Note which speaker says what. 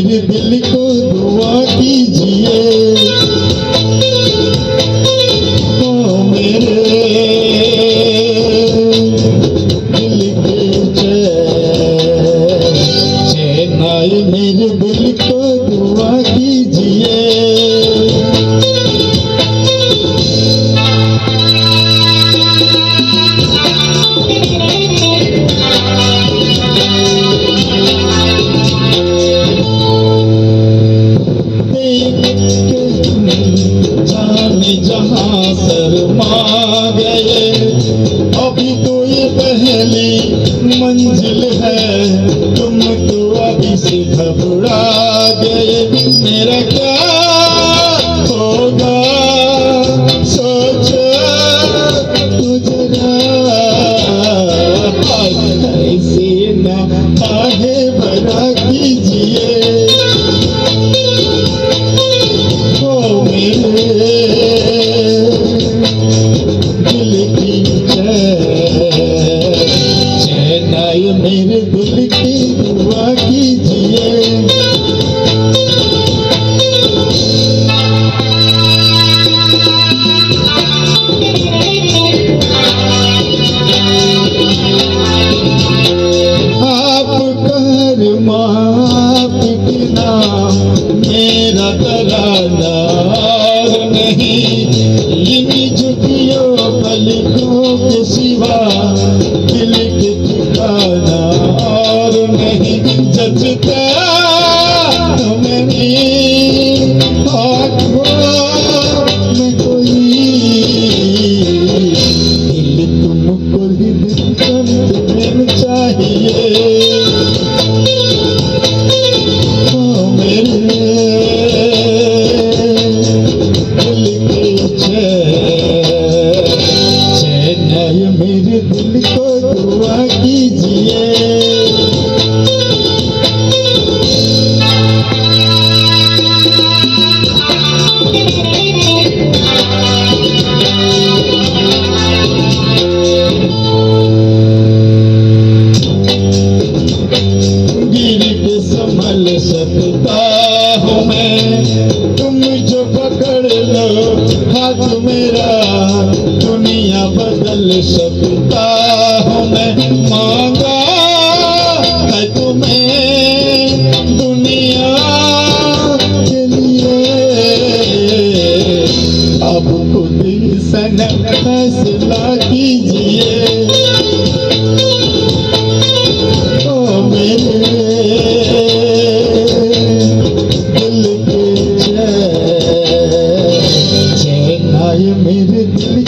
Speaker 1: मेरे दिल को दुआ कीजिए। ओ मेरे दिल के चैन आए, मेरे दिल को दुआ कीजिए। जहाँ शर्मा गए, अभी तो ये पहली मंजिल है, तुम तो अभी से घबरा गए। मेरा क्या होगा सोचो तो जरा, ऐसे ना आगे बढ़ा कीजिए। ओ मेरे मेरे दिल की दुआ कीजिए। आप कर माफ बिना मेरा तराना नहीं, इन झुकियों पलकों के सिवा दिल के ठिकाना और नहीं। जचता मेरी आँखों में कोई, दिल तुमको ही दिल चाहिए। ओ मेरे दिल के चैन आए, मेरे दिल को दुआ कीजिए। गिर के संभल सकता हूँ मैं, तुम जो पकड़ लो हाथ मेरा, दुनिया बदल सकता हूँ मैं। मांगा है तुम्हें दुनिया के लिए, अब खुद ही सनम फैसला कीजिए। ओ मेरे दिल के चैन आए, मेरे दिल